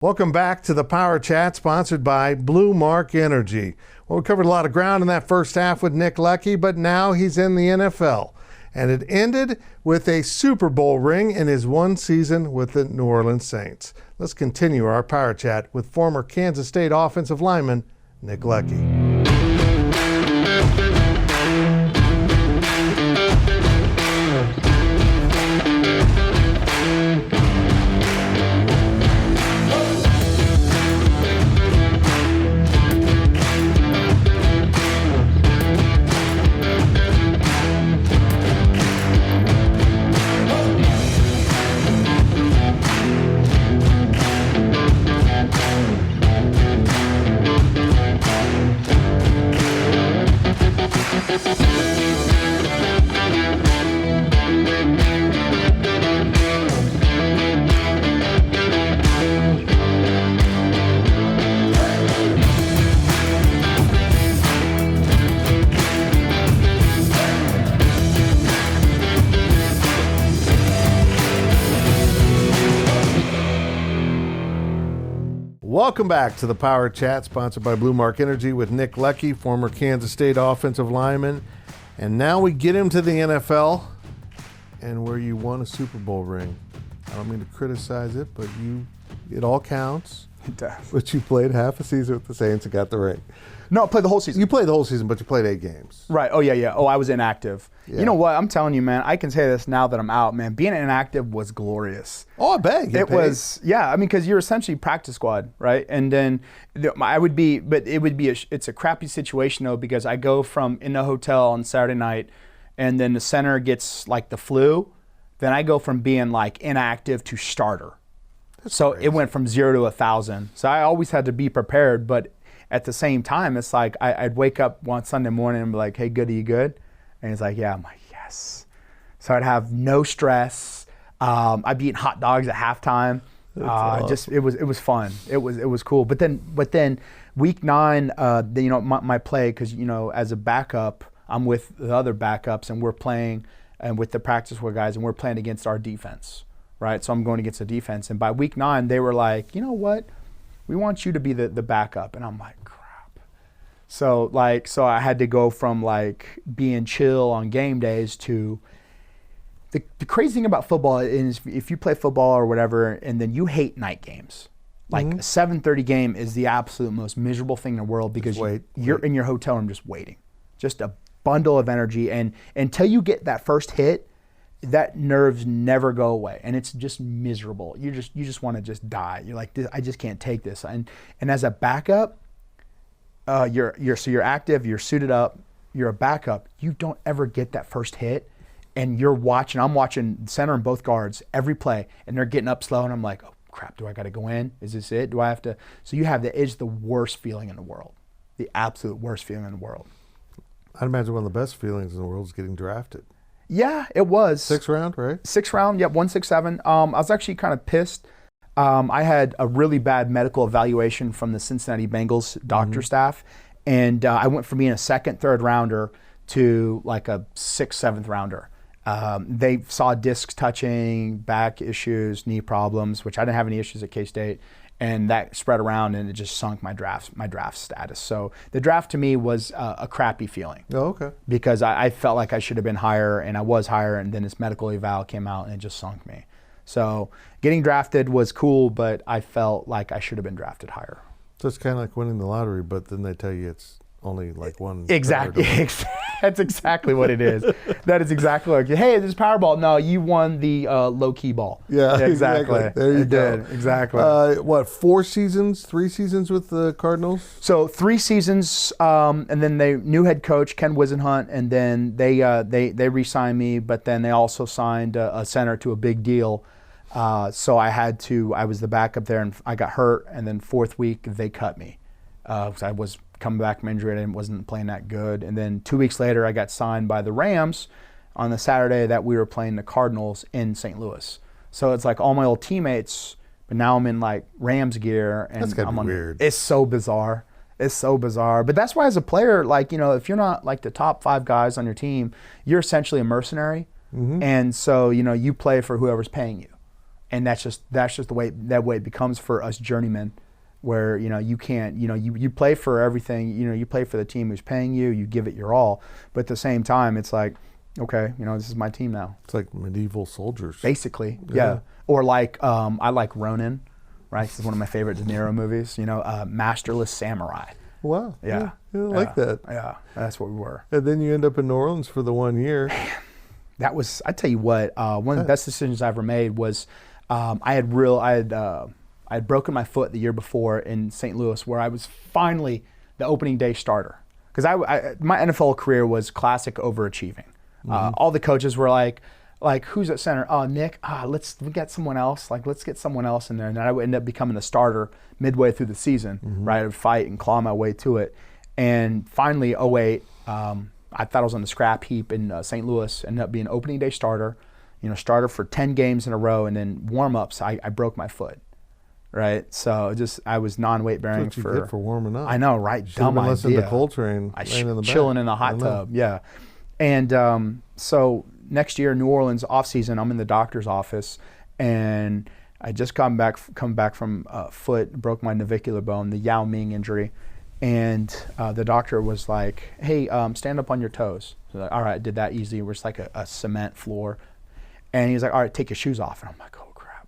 Welcome back to the Power Chat, sponsored by Blue Mark Energy. Well, we covered a lot of ground in that first half with Nick Leckey, but now he's in the NFL. And it ended with a Super Bowl ring in his one season with the New Orleans Saints. Let's continue our Power Chat with former Kansas State offensive lineman Nick Leckey. Welcome back to the Power Chat, sponsored by Blue Mark Energy with Nick Leckey, former Kansas State offensive lineman. And now we get him to the NFL, and where you won a Super Bowl ring. I don't mean to criticize it, but it all counts. It does. But you played half a season with the Saints and got the ring. No, I played the whole season. You played the whole season, but you played 8 games. Right. Oh, yeah. Oh, I was inactive. Yeah. You know what? I'm telling you, man, I can say this now that I'm out, man. Being inactive was glorious. Oh, I bet. It was, yeah. I mean, because you're essentially practice squad, right? And then it's a crappy situation, though, because I go from in the hotel on Saturday night, and then the center gets, like, the flu. Then I go from being, like, inactive to starter. So crazy. It went from 0 to 1,000. So I always had to be prepared, but at the same time, it's like I'd wake up one Sunday morning and be like, "Hey, good, are you good?" And he's like, "Yeah." I'm like, "Yes." So I'd have no stress. I'd be eating hot dogs at halftime. It was fun. It was cool. But then week 9, my play, because as a backup, I'm with the other backups and we're playing and with the practice squad guys and we're playing against our defense, right? So I'm going against the defense. And by week 9, they were like, "You know what? We want you to be the backup." And I'm like, crap. So I had to go from like being chill on game days to the crazy thing about football is if you play football or whatever and then you hate night games. Like a 7:30 game is the absolute most miserable thing in the world because you're in your hotel room just waiting. Just a bundle of energy, and until you get that first hit, that nerves never go away, and it's just miserable. You just want to just die. You're like, I just can't take this. And as a backup, you're active, you're suited up, you're a backup. You don't ever get that first hit, and I'm watching center and both guards every play, and they're getting up slow, and I'm like, oh crap, do I got to go in? Is this it? Do I have to? So it's the worst feeling in the world, the absolute worst feeling in the world. I'd imagine one of the best feelings in the world is getting drafted. Yeah, it was. 6th round, right? 6th round, yep, 167. I was actually kind of pissed. I had a really bad medical evaluation from the Cincinnati Bengals doctor staff, and I went from being a 2nd, 3rd rounder to like a 6th, 7th rounder. They saw discs touching, back issues, knee problems, which I didn't have any issues at K-State. And that spread around, and it just sunk my draft status. So the draft to me was a crappy feeling. Oh, okay. Because I felt like I should have been higher, and I was higher, and then this medical eval came out, and it just sunk me. So getting drafted was cool, but I felt like I should have been drafted higher. So it's kind of like winning the lottery, but then they tell you it's only like one. Exactly. That's exactly what it is. That is exactly like, hey, this is Powerball. No, you won the low-key ball. Yeah, exactly. There you go. Did. Exactly. 3 seasons with the Cardinals? So 3 seasons, and then they new head coach, Ken Wisenhunt, and then they re-signed me, but then they also signed a center to a big deal. So I was the backup there, and I got hurt, and then 4th week, they cut me. Because I was coming back from injury and wasn't playing that good. And then 2 weeks later, I got signed by the Rams on the Saturday that we were playing the Cardinals in St. Louis. So it's like all my old teammates, but now I'm in like Rams gear. And that's gotta be weird. It's so bizarre. It's so bizarre. But that's why as a player, like, if you're not like the top 5 guys on your team, you're essentially a mercenary. And so, you play for whoever's paying you. And that's just the way it becomes for us journeymen, where you can't, you play for everything, you play for the team who's paying you, you give it your all, but at the same time it's like, okay, this is my team now. It's like medieval soldiers, basically. Yeah. Or like I like Ronin, right? This is one of my favorite De Niro movies. Masterless Samurai. Wow. Yeah. I like that. Yeah, that's what we were. And then you end up in New Orleans for the 1 year. That was, I tell you what, one of the best decisions I ever made was I had broken my foot the year before in St. Louis, where I was finally the opening day starter. Because my NFL career was classic overachieving. All the coaches were like, who's at center? Oh, Nick. We get someone else. Let's get someone else in there. And then I would end up becoming a starter midway through the season. Right, I would fight and claw my way to it. And finally, 2008, I thought I was on the scrap heap in St. Louis. Ended up being opening day starter. Starter for 10 games in a row, and then warm-ups, I broke my foot. Right, so I was non-weight bearing That's what you get for warming up. I know, right? Dumb idea. Listening to Coltrane, chilling in the hot tub. Yeah, and so next year, New Orleans off season, I'm in the doctor's office, and I just come back from foot, broke my navicular bone, the Yao Ming injury, and the doctor was like, "Hey, stand up on your toes." So all right, I did that easy. We're just like a cement floor. And he's like, all right, take your shoes off. And I'm like, oh, crap.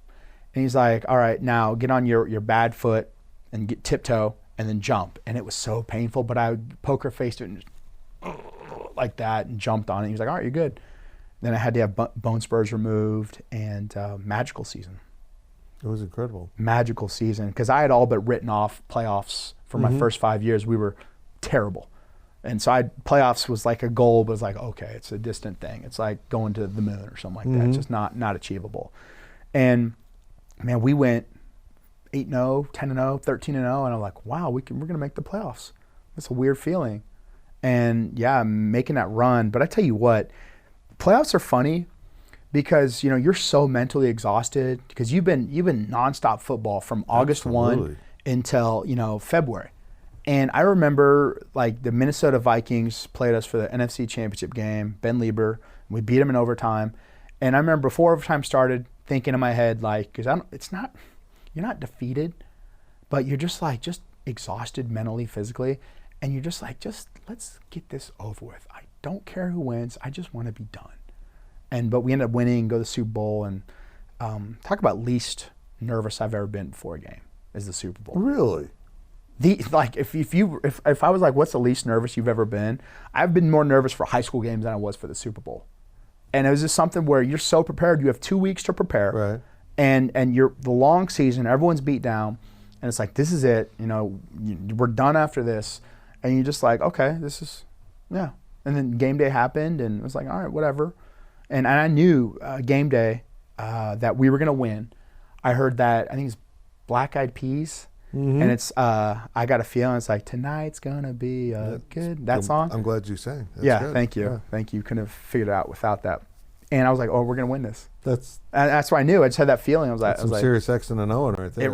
And he's like, all right, now get on your bad foot and get tiptoe and then jump. And it was so painful, but I poker faced it and just like that and jumped on it. He was like, all right, you're good. Then I had to have bone spurs removed, and magical season. It was incredible. Magical season, because I had all but written off playoffs for my first 5 years. We were terrible. And so playoffs was like a goal, but it's like, okay, it's a distant thing. It's like going to the moon or something like that. It's just not achievable. And man, we went 8-0, 10-0, 13-0, and I'm like, wow, we're gonna make the playoffs. That's a weird feeling. And yeah, making that run. But I tell you what, playoffs are funny because you're so mentally exhausted because you've been nonstop football from August 1 until February. And I remember the Minnesota Vikings played us for the NFC Championship game, Ben Lieber. We beat them in overtime. And I remember before overtime started thinking in my head, because you're not defeated, but you're just exhausted mentally, physically. And you're just let's get this over with. I don't care who wins. I just want to be done. But we ended up winning, go to the Super Bowl, and talk about least nervous I've ever been before a game is the Super Bowl. Really? If I was like, what's the least nervous you've ever been? I've been more nervous for high school games than I was for the Super Bowl. And it was just something where you're so prepared. You have 2 weeks to prepare. Right. And you're the long season, everyone's beat down. And it's like, this is it. We're done after this. And you're just like, okay, this is, yeah. And then game day happened, and it was like, all right, whatever. And I knew game day that we were going to win. I heard that, I think it's Black Eyed Peas. And it's I got a feeling it's like tonight's gonna be good. That song. I'm glad you sang. That's good. Thank you. Yeah. Thank you. Couldn't have figured it out without that. And I was like, oh, we're gonna win this. That's what I knew. I just had that feeling. I was like, Sirius XM and Owen right there.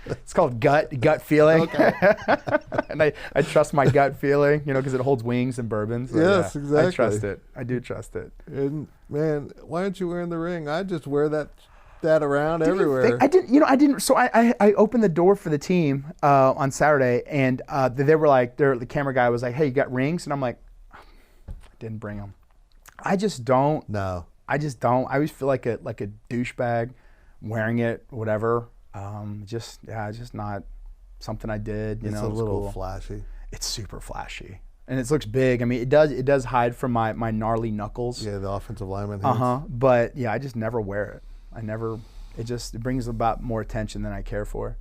It's called gut feeling. Okay. And I trust my gut feeling, because it holds wings and bourbons. So yes, exactly. I trust it. I do trust it. And man, why aren't you wearing the ring? I just wear that around everywhere. I didn't. So I opened the door for the team on Saturday, and they were like, the camera guy was like, "Hey, you got rings?" And I'm like, I didn't bring them. I just don't. No. I just don't. I always feel like a douchebag wearing it, whatever. It's just not something I did. It's a little flashy. It's super flashy. And it looks big. I mean, it does hide from my gnarly knuckles. Yeah, the offensive lineman hands. But yeah, I just never wear it. It brings about more attention than I care for.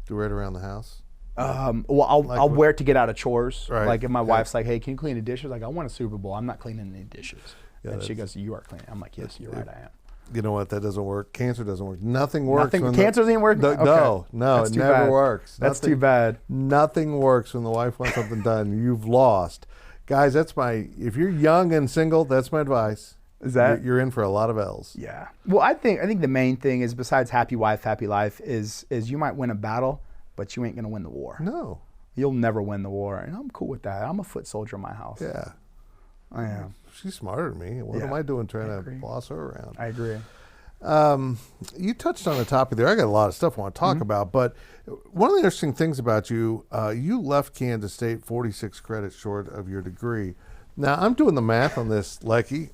Do you wear it around the house? Well, I'll wear it to get out of chores. Right. Like if my wife's like, hey, can you clean the dishes? Like, I want a Super Bowl. I'm not cleaning any dishes. Yeah, and she goes, you are cleaning. I'm like, yes, you're right, I am. You know what? That doesn't work. Cancer doesn't work. Nothing works. Cancer doesn't work? No, it never works. That's too bad. Nothing works when the wife wants something done. You've lost. Guys, if you're young and single, that's my advice. Is that you're in for a lot of L's? Yeah. Well, I think the main thing is, besides happy wife, happy life, is you might win a battle, but you ain't gonna win the war. No. You'll never win the war, and I'm cool with that. I'm a foot soldier in my house. Yeah. I am. She's smarter than me. What am I doing trying to boss her around? I agree. You touched on a topic there. I got a lot of stuff I want to talk about, but one of the interesting things about you, you left Kansas State 46 credits short of your degree. Now, I'm doing the math on this, Leckey.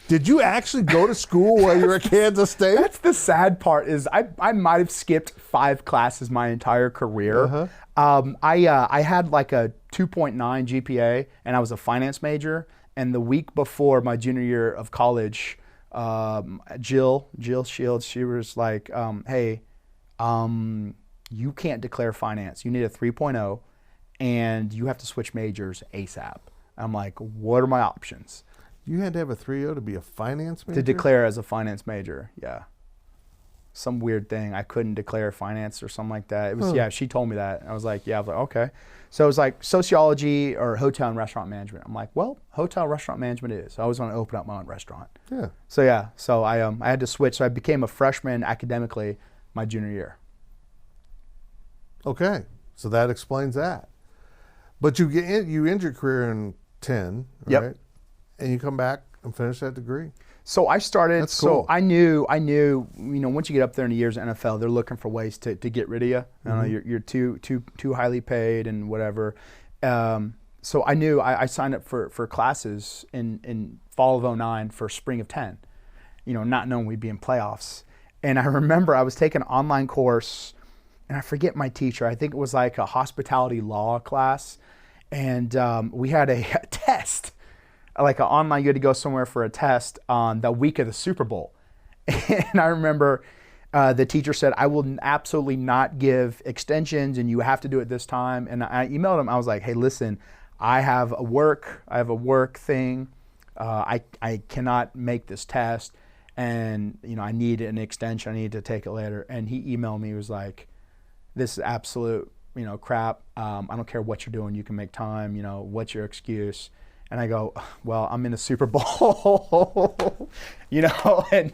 Did you actually go to school while you were at Kansas State? That's the sad part is I might have skipped 5 classes my entire career. I had like a 2.9 GPA, and I was a finance major. And the week before my junior year of college, Jill Shields, she was like, hey, you can't declare finance. You need a 3.0, and you have to switch majors ASAP. I'm like, what are my options? You had to have a 3.0 to be a finance major? To declare as a finance major, yeah. Some weird thing. I couldn't declare finance or something like that. It was, yeah, she told me that. I was like, yeah, I was like, okay. So it was like sociology or hotel and restaurant management. I'm like, well, hotel restaurant management it is. So I always want to open up my own restaurant. Yeah. So yeah, so I had to switch. So I became a freshman academically my junior year. Okay, so that explains that. But you end your career in 10, right? Yep. And you come back and finish that degree. So I started. That's cool. So I knew. You know, once you get up there in the years of NFL, they're looking for ways to get rid of you. You know, you're too highly paid and whatever. So I knew. I signed up for classes in fall of 2009 for spring of 10. You know, not knowing we'd be in playoffs. And I remember I was taking an online course, and I forget my teacher. I think it was like a hospitality law class, and we had a test. Like an online, you had to go somewhere for a test on the week of the Super Bowl. And I remember the teacher said, I will absolutely not give extensions and you have to do it this time. And I emailed him. I was like, hey, listen, I have a work thing. I cannot make this test. And, you know, I need an extension. I need to take it later. And he emailed me. He was like, this is absolute, you know, crap. I don't care what you're doing. You can make time. You know, what's your excuse? And I go, well, I'm in a Super Bowl, you know? And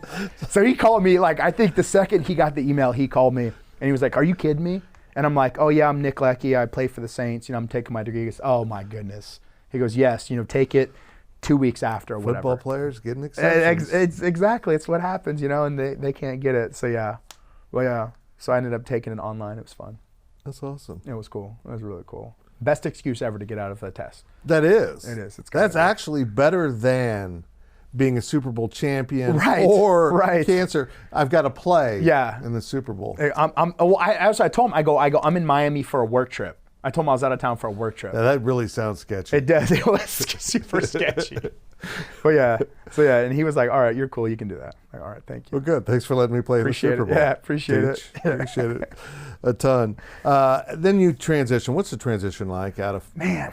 so he called me, like, I think the second he got the email, he called me and he was like, are you kidding me? And I'm like, oh yeah, I'm Nick Leckey. I play for the Saints. You know, I'm taking my degree. He goes, oh my goodness. He goes, yes, you know, take it 2 weeks after or whatever. Football players getting extensions. It's exactly, it's what happens, you know, and they can't get it. So yeah, well, yeah. So I ended up taking it online. It was fun. That's awesome. It was cool. It was really cool. Best excuse ever to get out of the test. That is. It is. That's actually better than being a Super Bowl champion or cancer. I've got to play in the Super Bowl. I told him, I go, I'm in Miami for a work trip. I told him I was out of town for a work trip. Now, that really sounds sketchy. It does. It was super sketchy. But yeah. So yeah, and he was like, all right, you're cool. You can do that. Like, all right, thank you. Well, good. Thanks for letting me play in the Super Bowl. Yeah, appreciate it. Appreciate it a ton. Then you transition. What's the transition like out of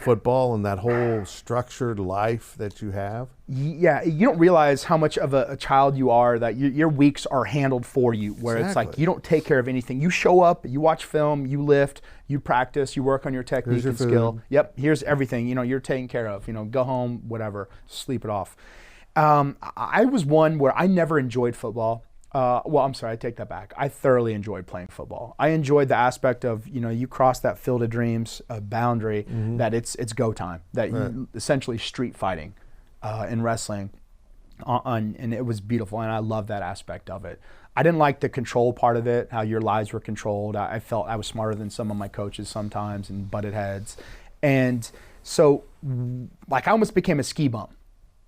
football and that whole structured life that you have? Yeah, you don't realize how much of a child you are, that your weeks are handled for you, where it's like you don't take care of anything. You show up, you watch film, you lift, you practice, you work on your technique and skill. Yep, here's everything. You know, you're taken care of. You know, go home, whatever, sleep it off. I was one where I never enjoyed football. Well, I'm sorry, I take that back. I thoroughly enjoyed playing football. I enjoyed the aspect of, you know, you cross that field of dreams boundary, that it's go time, that you essentially street fighting in wrestling, and it was beautiful, and I love that aspect of it. I didn't like the control part of it, how your lives were controlled. I felt I was smarter than some of my coaches sometimes and butted heads. And so, like, I almost became a ski bum.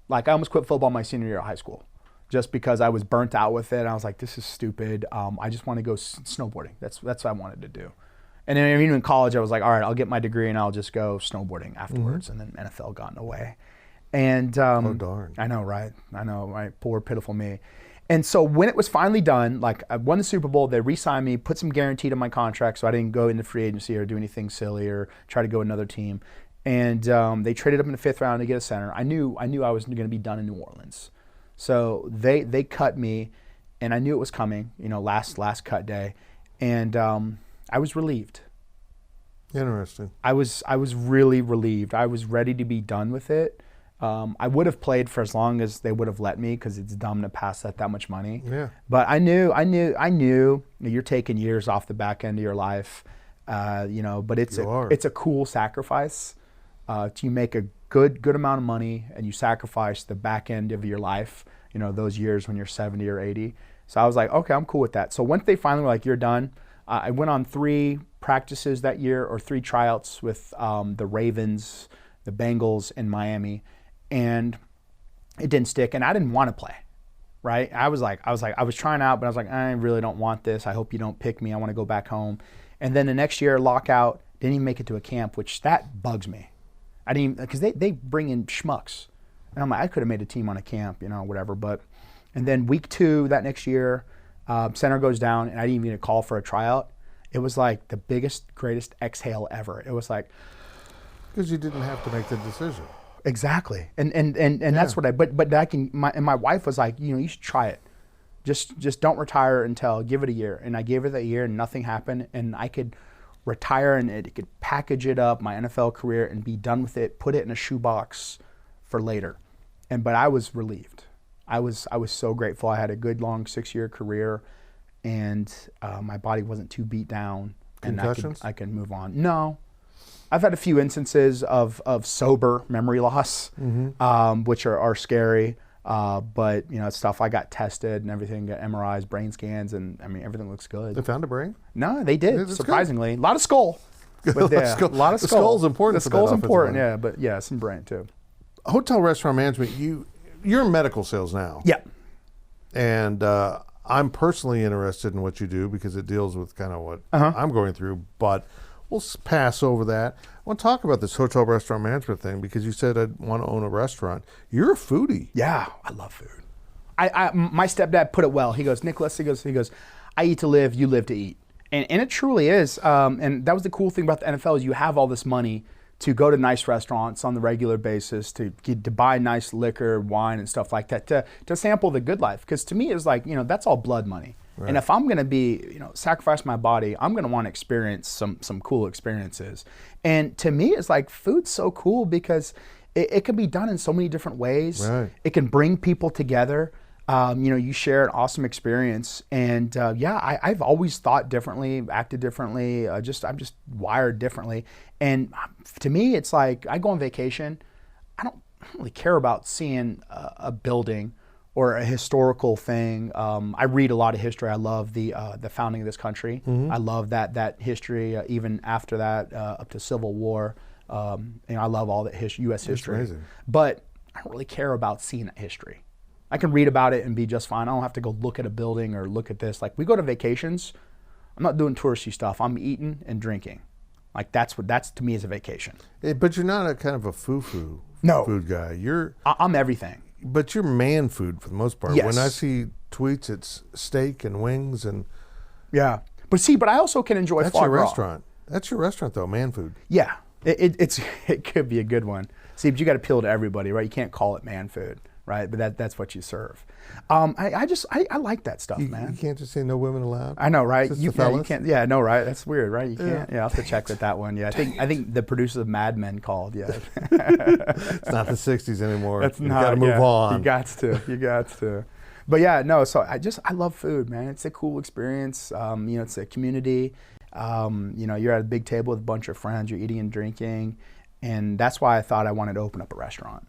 Like, I almost quit football my senior year of high school just because I was burnt out with it. I was like, this is stupid. I just want to go snowboarding. That's what I wanted to do. And then even in college, I was like, all right, I'll get my degree and I'll just go snowboarding afterwards. And then NFL got in the way. And oh, darn. I know, right? Poor, pitiful me. And so when it was finally done, like, I won the Super Bowl, they re-signed me, put some guarantee to my contract so I didn't go into free agency or do anything silly or try to go another team. And they traded up in the 5th round to get a center. I knew I was going to be done in New Orleans. So they cut me, and I knew it was coming, you know, last cut day. And I was relieved. Interesting. I was really relieved. I was ready to be done with it. I would have played for as long as they would have let me, because it's dumb to pass that much money. Yeah. But I knew you're taking years off the back end of your life, you know. But it's a cool sacrifice. You make a good amount of money and you sacrifice the back end of your life. You know, those years when you're 70 or 80. So I was like, okay, I'm cool with that. So once they finally were like, you're done, I went on 3 practices that year, or 3 tryouts with the Ravens, the Bengals, and Miami, and it didn't stick, and I didn't want to play, right? I was trying out, but I was like, I really don't want this. I hope you don't pick me. I want to go back home. And then the next year, lockout, didn't even make it to a camp, which that bugs me. I didn't even, because they bring in schmucks, and I'm like, I could have made a team on a camp, whatever. But, and then week 2 that next year, center goes down, and I didn't even get a call for a tryout. It was like the biggest, greatest exhale ever. It was like, because you didn't have to make the decision. Exactly, and that's what but I can. My wife was like, you should try it. Just don't retire until, give it a year. And I gave it that year, and nothing happened. And I could retire, and it could package it up, my NFL career, and be done with it. Put it in a shoebox for later. But I was relieved. I was so grateful. I had a good long 6-year career, and my body wasn't too beat down. Concussions? And I could move on. No. I've had a few instances of sober memory loss, which are scary. But it's stuff. I got tested and everything, got MRIs, brain scans, and everything looks good. They found a brain? No, they did, surprisingly. Good. A lot of skull. But yeah, a lot of skull. The skull's important. The skull's important, yeah. But yeah, some brain too. Hotel restaurant management, you're in medical sales now. Yeah. And I'm personally interested in what you do because it deals with kind of what I'm going through, but we'll pass over that. I want to talk about this hotel restaurant management thing because you said I'd want to own a restaurant. You're a foodie. Yeah, I love food. My stepdad put it well. He goes, Nicholas, he goes, I eat to live, you live to eat. And it truly is. And that was the cool thing about the NFL is you have all this money to go to nice restaurants on the regular basis, to buy nice liquor, wine, and stuff like that, to sample the good life. Because to me, it's like, that's all blood money. Right. And if I'm going to be, sacrifice my body, I'm going to want to experience some cool experiences. And to me, it's like food's so cool because it can be done in so many different ways. Right. It can bring people together. You share an awesome experience. And I've always thought differently, acted differently. I'm just wired differently. And to me, it's like I go on vacation. I don't really care about seeing a building or a historical thing. I read a lot of history. I love the founding of this country. I love that history, even after that, up to Civil War. I love all that U.S. history. That's amazing. But I don't really care about seeing that history. I can read about it and be just fine. I don't have to go look at a building or look at this. Like we go to vacations, I'm not doing touristy stuff. I'm eating and drinking. Like that's to me is a vacation. But you're not a kind of a foo-foo food guy. I'm everything. But you're man food for the most part. Yes. When I see tweets, it's steak and wings and. Yeah, but I also can enjoy. That's foie your gras. restaurant. That's your restaurant though, man food. Yeah, it could be a good one. See, but you got to appeal to everybody, right? You can't call it man food, right? But that's what you serve. I like that stuff, man. You can't just say no women allowed. I know, right? You can't. Yeah, no, right? That's weird, right? You can't. Yeah, I'll have to check with that one. Yeah, I think the producers of Mad Men called. Yeah. It's not the '60s anymore. That's you not. Got to move on. You got to. But yeah, no. So I love food, man. It's a cool experience. It's a community. You're at a big table with a bunch of friends. You're eating and drinking, and that's why I thought I wanted to open up a restaurant.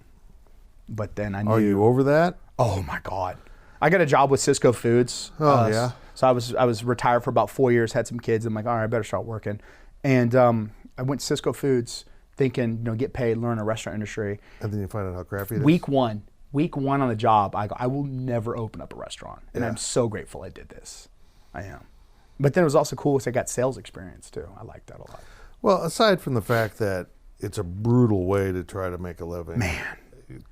But then I knew. Are you over that? Oh my God. I got a job with Cisco Foods. Oh yeah. So I was retired for about 4 years, had some kids. I'm like, all right, I better start working. And I went to Cisco Foods thinking, get paid, learn the restaurant industry. And then you find out how crappy it is. Week one on the job, I go, I will never open up a restaurant. And I'm so grateful I did this. I am. But then it was also cool because I got sales experience too. I like that a lot. Well, aside from the fact that it's a brutal way to try to make a living. Man.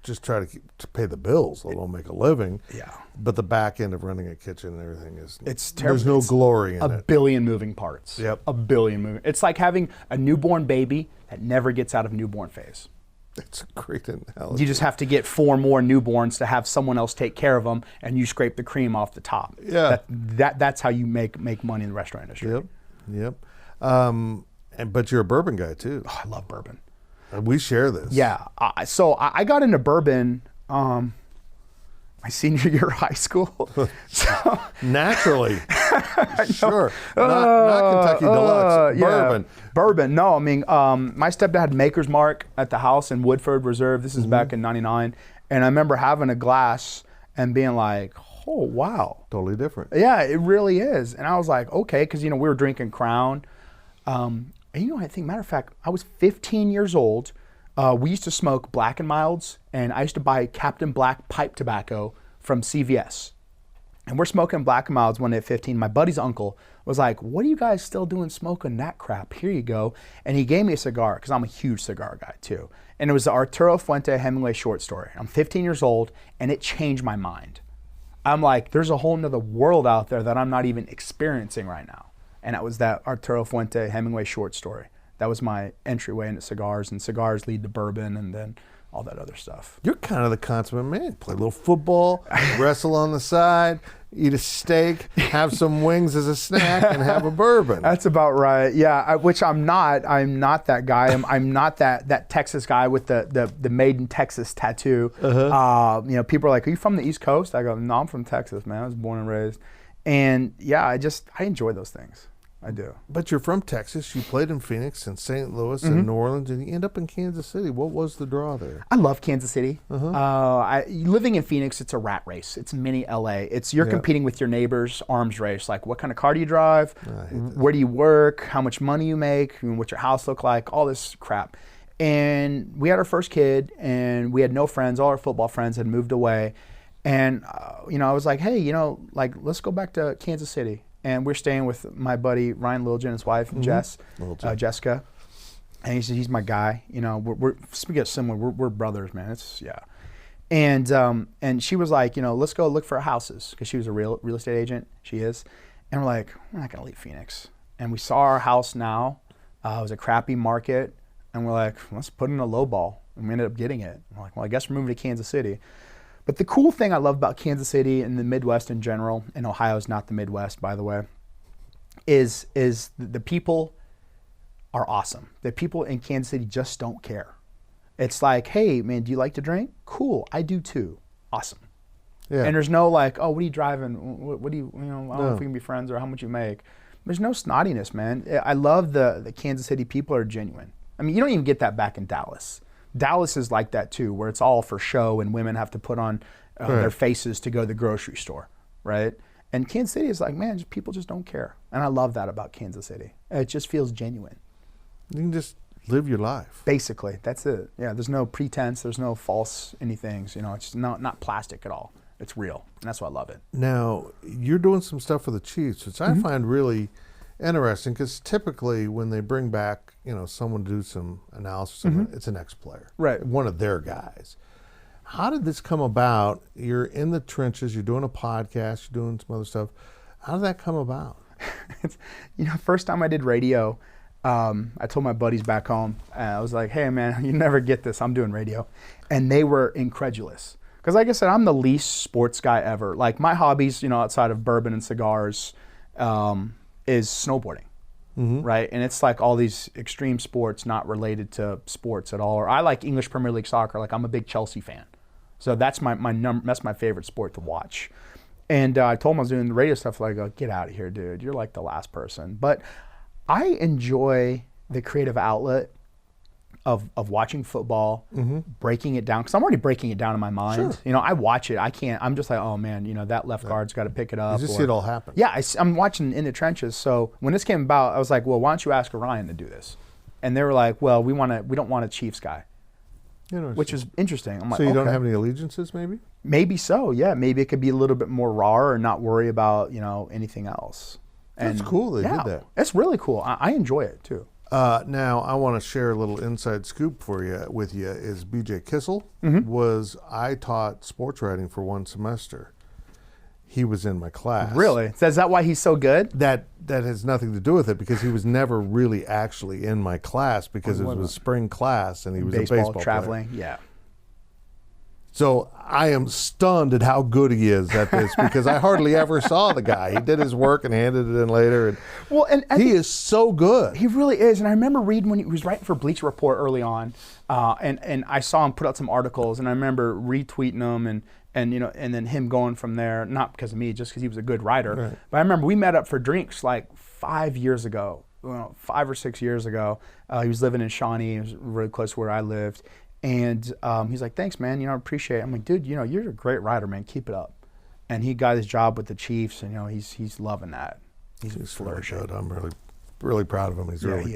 Just try to pay the bills, let alone make a living. Yeah. But the back end of running a kitchen and everything it's terrible. There's no glory in it. A billion moving parts. Yep. A billion moving. It's like having a newborn baby that never gets out of newborn phase. That's a great analogy. You just have to get 4 more newborns to have someone else take care of them, and you scrape the cream off the top. Yeah. That's how you make money in the restaurant industry. Yep. But you're a bourbon guy too. Oh, I love bourbon. We share this. Yeah. So I got into bourbon my senior year of high school. So, naturally. Sure. Not Kentucky Deluxe. Bourbon. Bourbon. No, my stepdad had Maker's Mark at the house in Woodford Reserve. This is back in '99. And I remember having a glass and being like, oh, wow. Totally different. Yeah, it really is. And I was like, okay, because, we were drinking Crown. And I think, matter of fact, I was 15 years old. We used to smoke Black and Milds, and I used to buy Captain Black pipe tobacco from CVS. And we're smoking Black and Milds one day at 15. My buddy's uncle was like, what are you guys still doing smoking that crap? Here you go. And he gave me a cigar, because I'm a huge cigar guy too. And it was the Arturo Fuente Hemingway short story. I'm 15 years old, and it changed my mind. I'm like, there's a whole nother world out there that I'm not even experiencing right now. And that was that Arturo Fuente Hemingway short story. That was my entryway into cigars, and cigars lead to bourbon and then all that other stuff. You're kind of the consummate man. Play a little football, wrestle on the side, eat a steak, have some wings as a snack, and have a bourbon. That's about right. Yeah, which I'm not. I'm not that guy. I'm not that Texas guy with the Made in Texas tattoo. People are like, are you from the East Coast? I go, no, I'm from Texas, man. I was born and raised. And yeah, I enjoy those things. I do. But you're from Texas. You played in Phoenix and St. Louis and New Orleans, and you end up in Kansas City. What was the draw there? I love Kansas City. Living in Phoenix, it's a rat race. It's mini LA. You're competing with your neighbors, arms race. Like, what kind of car do you drive? Where do you work? How much money you make? What's your house look like? All this crap. And we had our first kid, and we had no friends. All our football friends had moved away. And, I was like, hey, let's go back to Kansas City. And we're staying with my buddy Ryan Littleton and his wife Jessica, and he said he's my guy. We're speaking of similar. We're brothers, man. And she was like, let's go look for houses, because she was a real estate agent. She is, and we're like, we're not gonna leave Phoenix. And we saw our house now. It was a crappy market, and we're like, let's put in a low ball, and we ended up getting it. I'm like, well, I guess we're moving to Kansas City. But the cool thing I love about Kansas City and the Midwest in general, and Ohio's not the Midwest, by the way, is the people are awesome. The people in Kansas City just don't care. It's like, hey, man, do you like to drink? Cool, I do too. Awesome. Yeah. And there's no like, oh, what are you driving? What do you, I don't know if we can be friends or how much you make. There's no snottiness, man. I love the Kansas City people are genuine. I mean, you don't even get that back in Dallas. Dallas is like that too, where it's all for show and women have to put on their faces to go to the grocery store, right? And Kansas City is like, man, people just don't care. And I love that about Kansas City. It just feels genuine. You can just live your life. Basically, that's it. Yeah, there's no pretense, there's no false anythings, it's not plastic at all. It's real, and that's why I love it. Now, you're doing some stuff for the Chiefs, which I find really interesting, because typically when they bring back, someone to do some analysis, it's an ex-player, right? One of their guys. How did this come about? You're in the trenches. You're doing a podcast. You're doing some other stuff. How did that come about? First time I did radio, I told my buddies back home. I was like, "Hey, man, you never get this. I'm doing radio," and they were incredulous. Because, like I said, I'm the least sports guy ever. Like, my hobbies, outside of bourbon and cigars, is snowboarding. Right, and it's like all these extreme sports not related to sports at all. Or I like English Premier League soccer. Like, I'm a big Chelsea fan, so that's that's my favorite sport to watch. And I told him I was doing the radio stuff. Like, I go, get out of here, dude. You're like the last person. But I enjoy the creative outlet of watching football, breaking it down, because I'm already breaking it down in my mind. Sure. I watch it. I can't. I'm just like, oh man, that left guard's got to pick it up. You just see it all happen. Yeah, I'm watching in the trenches. So when this came about, I was like, well, why don't you ask Orion to do this? And they were like, well, we don't want a Chiefs guy, which is interesting. I'm like, so you don't have any allegiances, maybe? Maybe so. Yeah, maybe it could be a little bit more raw or not worry about anything else. That's cool. They did that. It's really cool. I enjoy it too. Now, I want to share a little inside scoop with you. Is BJ Kissel I taught sports writing for one semester. He was in my class. Really? So is that why he's so good? That has nothing to do with it, because he was never really actually in my class, because it was spring class and he was a baseball traveling player. Yeah. So I am stunned at how good he is at this, because I hardly ever saw the guy. He did his work and handed it in later. And he is so good. He really is. And I remember reading when he was writing for Bleacher Report early on, and I saw him put out some articles, and I remember retweeting them and then him going from there, not because of me, just because he was a good writer. Right. But I remember we met up for drinks like 5 years ago, 5 or 6 years ago. He was living in Shawnee. It was really close to where I lived. And he's like, thanks, man. I appreciate it. I'm like, dude, you're a great writer, man. Keep it up. and he got his job with the Chiefs, and he's loving that. He's flourishing. Really good. I'm really proud of him.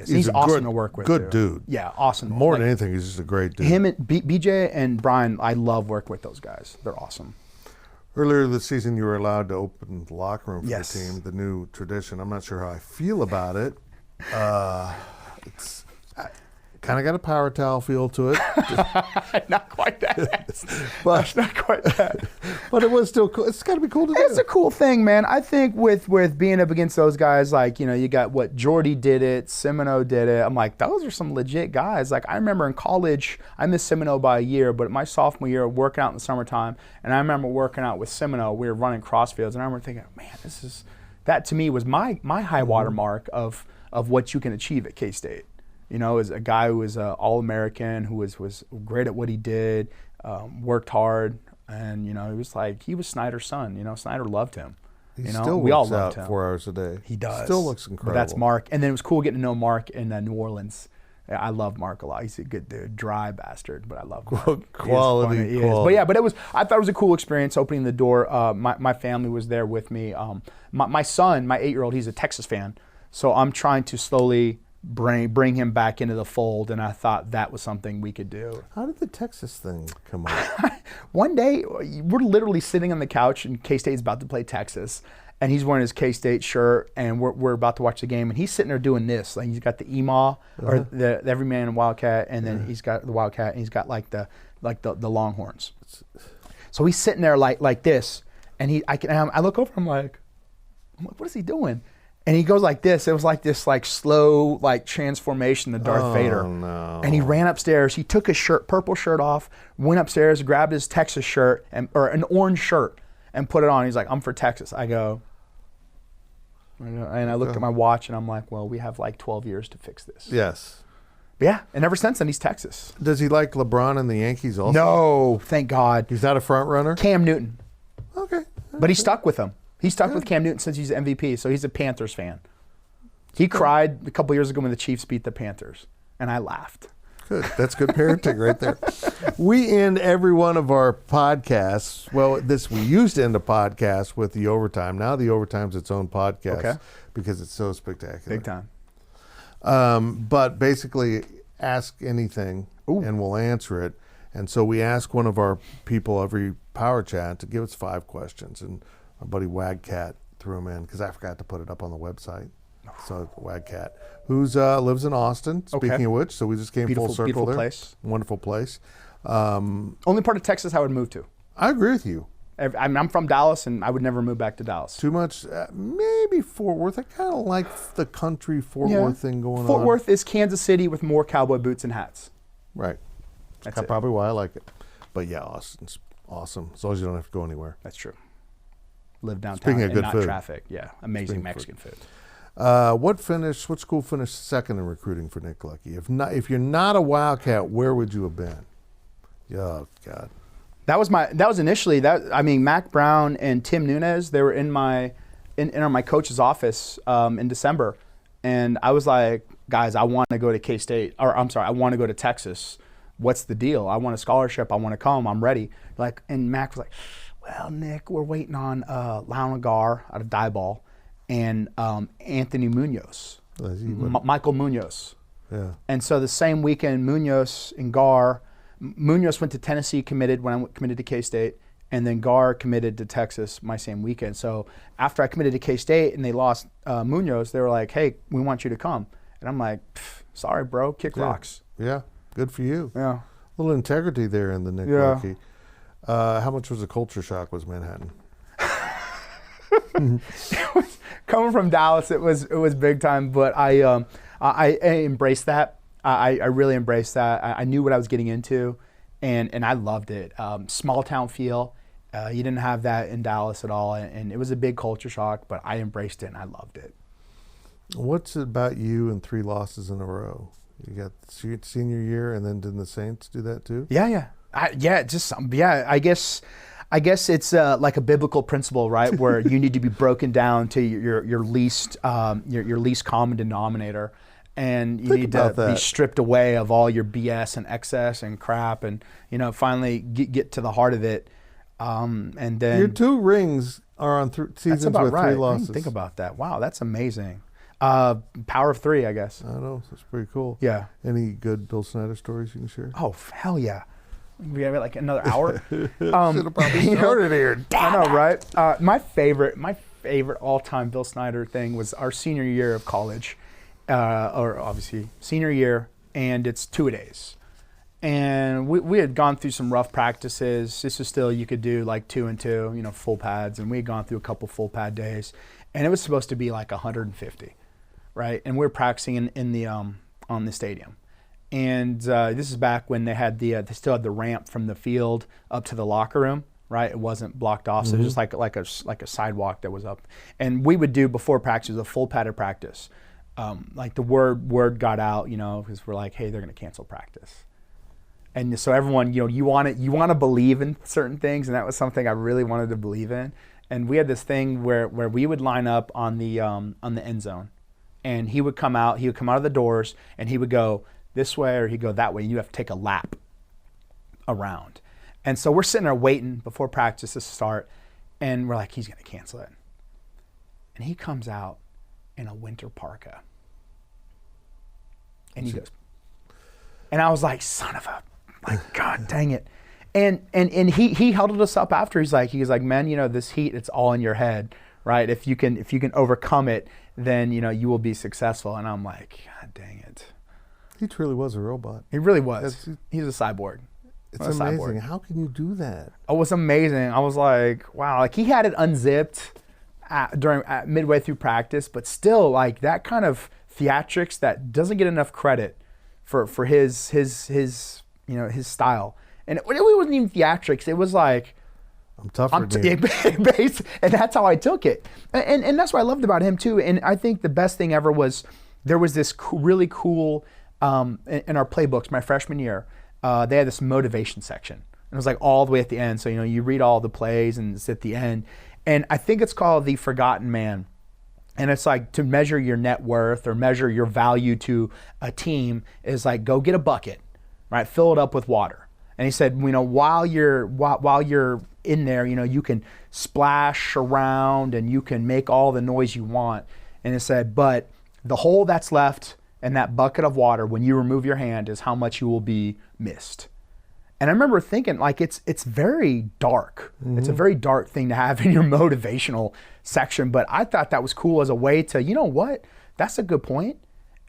He's awesome to work with. Good dude. Yeah, awesome. More than anything, he's just a great dude. Him and BJ and Brian, I love working with those guys. They're awesome. Earlier this season, you were allowed to open the locker room for Yes. the team, the new tradition. I'm not sure how I feel about it. It's kind of got a power towel feel to it. Not quite that. But Not quite that. But it was still cool. It's got to be cool to do. It's a cool thing, man. I think with being up against those guys, like, you got what Jordy did it, Semino did it. I'm like, those are some legit guys. Like, I remember in college, I missed Semino by a year, but my sophomore year, working out in the summertime, and I remember working out with Semino. We were running crossfields, and I remember thinking, man, that to me was my high water mark of what you can achieve at K-State. As a guy who was All-American, who was great at what he did, worked hard, and he was Snyder's son. Snyder loved him. He still we all works loved out him. 4 hours a day. He does. Still looks incredible. But that's Mark, and then it was cool getting to know Mark in New Orleans. I love Mark a lot. He's a good dude, dry bastard, but I love Mark. Quality. But yeah, I thought it was a cool experience opening the door. My family was there with me. My son, my 8-year-old, he's a Texas fan, so I'm trying to slowly bring him back into the fold, and I thought that was something we could do. How did the Texas thing come up? One day, we're literally sitting on the couch, and K-State's about to play Texas, and he's wearing his K-State shirt, and we're about to watch the game, and he's sitting there doing this. Like, he's got the EMAW, or the Everyman and Wildcat, and then he's got the Wildcat, and he's got like the Longhorns. So he's sitting there like this, and I look over, I'm like, what is he doing? And he goes like this. It was like this slow transformation to Darth Vader. No. And he ran upstairs. He took his purple shirt off, went upstairs, grabbed his Texas shirt, or an orange shirt, and put it on. He's like, I'm for Texas. I go, and I looked at my watch, and I'm like, well, we have 12 years to fix this. Yes. But yeah, and ever since then, he's Texas. Does he like LeBron and the Yankees also? No, thank God. He's not a front runner? Cam Newton. Okay. But he stuck with him. He stuck with Cam Newton since he's MVP, so he's a Panthers fan. He cried a couple years ago when the Chiefs beat the Panthers, and I laughed. Good. That's good parenting right there. We end every one of our podcasts. Well, we used to end a podcast with the overtime. Now the overtime's its own podcast because it's so spectacular. Big time. But basically, ask anything and we'll answer it. And so we ask one of our people every PowerChat to give us 5 questions. And our buddy Wagcat threw them in because I forgot to put it up on the website. So Wagcat, who's lives in Austin. Speaking of which, so we just came full circle beautiful there. Place. Wonderful place. Only part of Texas I would move to. I agree with you. I'm from Dallas, and I would never move back to Dallas. Too much, maybe Fort Worth. I kind of like the country Fort Worth thing going on. Fort Worth is Kansas City with more cowboy boots and hats. Right. That's probably why I like it. But yeah, Austin's awesome as long as you don't have to go anywhere. That's true. Live downtown Speaking of and good not food. traffic. Yeah, amazing Mexican food. What school finished second in recruiting for Nick Leckey? If you're not a Wildcat, where would you have been? Oh God. That was initially Mac Brown and Tim Nunez, they were in my coach's office in December, and I was like, guys, I want to go to K-State, or I'm sorry, I want to go to Texas. What's the deal? I want a scholarship. I want to come. I'm ready. And Mac was like, well, Nick, we're waiting on Lionel Gar out of Dieball and Anthony Munoz, Michael Munoz. Yeah. And so the same weekend, Munoz and Gar. Munoz went to Tennessee, committed when I committed to K-State, and then Gar committed to Texas my same weekend. So after I committed to K-State and they lost Munoz, they were like, hey, we want you to come. And I'm like, sorry, bro, kick rocks. Yeah, good for you. Yeah. A little integrity there in the Nick Leckey. How much was a culture shock was Manhattan? Coming from Dallas, it was big time, but I embraced that. I really embraced that. I knew what I was getting into, and I loved it. Small town feel. You didn't have that in Dallas at all, and it was a big culture shock, but I embraced it and I loved it. What's it about you and 3 losses in a row? You got senior year, and then didn't the Saints do that too? Yeah. I guess it's like a biblical principle, right? Where you need to be broken down to your least common denominator. And you need to be stripped away of all your BS and excess and crap, and finally get to the heart of it. And then your 2 rings are on seasons with 3 losses. I didn't think about that. Wow, that's amazing. Power of 3, I guess. I know, that's pretty cool. Yeah. Any good Bill Snyder stories you can share? Oh, hell yeah. We have like another hour. Should have probably started here. I know, right? My favorite all-time Bill Snyder thing was our senior year of college, or obviously senior year, and it's 2-a-days. And we had gone through some rough practices. This was still, you could do like 2 and 2, full pads, and we had gone through a couple full pad days, and it was supposed to be like 150, right? And we were practicing in the on the stadium. And this is back when they had they still had the ramp from the field up to the locker room, right? It wasn't blocked off, so it was just like a sidewalk that was up. And we would do before practice, it was a full padded practice. Like the word got out, because we're like, hey, they're going to cancel practice. And so everyone, you want to believe in certain things, and that was something I really wanted to believe in. And we had this thing where we would line up on the end zone, and he would come out of the doors, and he would go this way or he'd go that way, and you have to take a lap around. And so we're sitting there waiting before practice to start, and we're like, he's going to cancel it. And he comes out in a winter parka. And he goes, and I was like, God dang it. And he held us up after. He's like, man, this heat, it's all in your head, right? If you can overcome it, then, you will be successful. And I'm like, God dang it. He truly was a robot. He really was. He's a cyborg. It's amazing. How can you do that? It was amazing. I was like, wow. Like, he had it unzipped midway through practice, but still, like, that kind of theatrics that doesn't get enough credit for his style. And it wasn't even theatrics. It was like, I'm tougher than you. And that's how I took it. And that's what I loved about him too. And I think the best thing ever was there was this really cool, in our playbooks, my freshman year, they had this motivation section. And it was like all the way at the end. So, you read all the plays and it's at the end. And I think it's called The Forgotten Man. And it's like to measure your net worth or measure your value to a team is like, go get a bucket, right? Fill it up with water. And he said, while you're in there, you can splash around and you can make all the noise you want. And it said, but the hole that's left in that bucket of water, when you remove your hand, is how much you will be missed. And I remember thinking, like, it's very dark. Mm-hmm. It's a very dark thing to have in your motivational section. But I thought that was cool as a way to, what? That's a good point.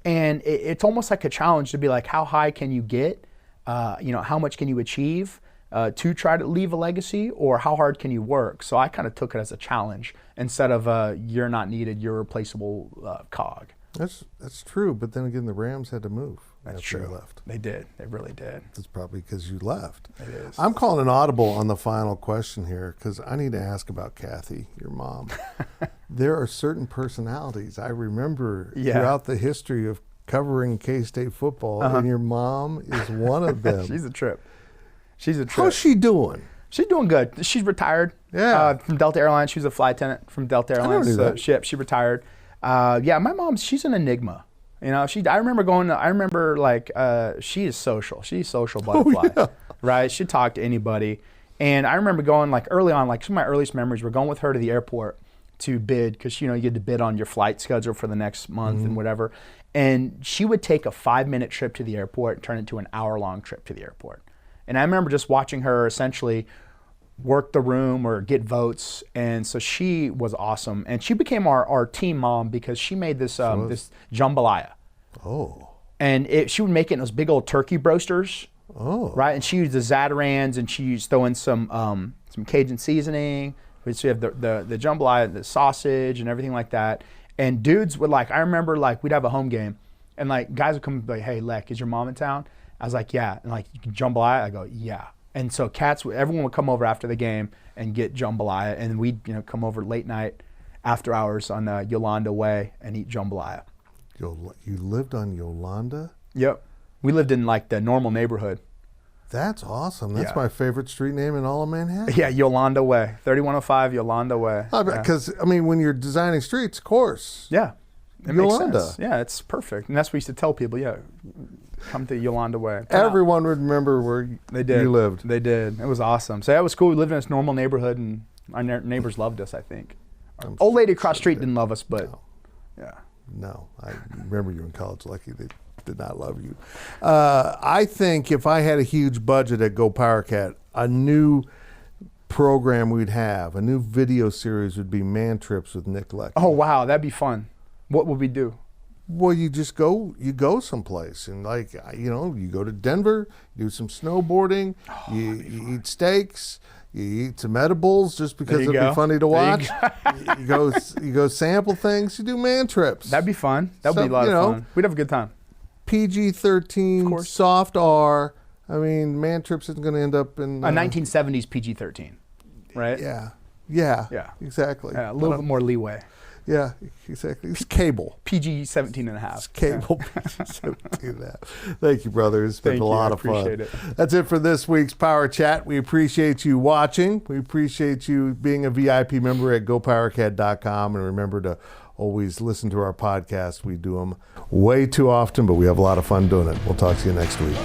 And it's almost like a challenge to be like, how high can you get? How much can you achieve to try to leave a legacy, or how hard can you work? So I kind of took it as a challenge instead of you're not needed, you're a replaceable cog. That's true, but then again, the Rams had to move. That's true. You left. They did. They really did. That's probably because you left. It is. I'm calling an audible on the final question here because I need to ask about Kathy, your mom. There are certain personalities I remember throughout the history of covering K-State football, and your mom is one of them. She's a trip. How's she doing? She's doing good. She's retired from Delta Airlines. She was a flight attendant from Delta Airlines. She retired. My mom, she's an enigma. I remember she is social. She's a social butterfly, right? She'd talk to anybody. And I remember going early on, some of my earliest memories were going with her to the airport to bid, because you had to bid on your flight schedule for the next month and whatever. And she would take a 5-minute trip to the airport and turn it into an hour-long trip to the airport. And I remember just watching her essentially work the room or get votes. And so she was awesome. And she became our team mom because she made this this jambalaya. Oh. And she would make it in those big old turkey broasters. Oh. Right? And she used the Zatarans, and she used throw in some Cajun seasoning. So you have the jambalaya, the sausage, and everything like that. And dudes would I remember we'd have a home game, and guys would come and be like, hey, Leck, is your mom in town? I was like, yeah. And you can jambalaya? I go, yeah. And so everyone would come over after the game and get jambalaya, and we'd come over late night after hours on Yolanda Way and eat jambalaya. You lived on Yolanda? Yep. We lived in the normal neighborhood. That's awesome. That's my favorite street name in all of Manhattan. Yeah, Yolanda Way, 3105 Yolanda Way. Because when you're designing streets, of course. Yeah. It makes Yolanda. sense. Yeah, it's perfect. And that's what we used to tell people. Yeah, come to Yolanda Way. Everyone would remember where you lived. They did. It was awesome. So that was cool. We lived in this normal neighborhood, and our neighbors loved us, I think. Old lady across the street didn't love us, but yeah. No, I remember you in college, Leckey. They did not love you. I think if I had a huge budget at Go PowerCat, a new program we'd have, a new video series would be Man Trips with Nick Leckey. Oh, wow. That'd be fun. What would we do? Well, you go someplace and you go to Denver, you do some snowboarding, you eat steaks, you eat some edibles just because it'd be funny to watch. You go sample things, you do man trips. That'd be fun. That'd be a lot of fun. We'd have a good time. PG-13, soft R. I mean, man trips isn't going to end up in 1970s PG-13, right? Yeah. Exactly. Yeah, a little bit more leeway. Yeah, exactly. It's cable. PG-17 and a half. It's cable. PG-17 and a half. Thank you, brother. It's been a lot of fun. Appreciate it. That's it for this week's Power Chat. We appreciate you watching. We appreciate you being a VIP member at GoPowerCat.com. And remember to always listen to our podcasts. We do them way too often, but we have a lot of fun doing it. We'll talk to you next week.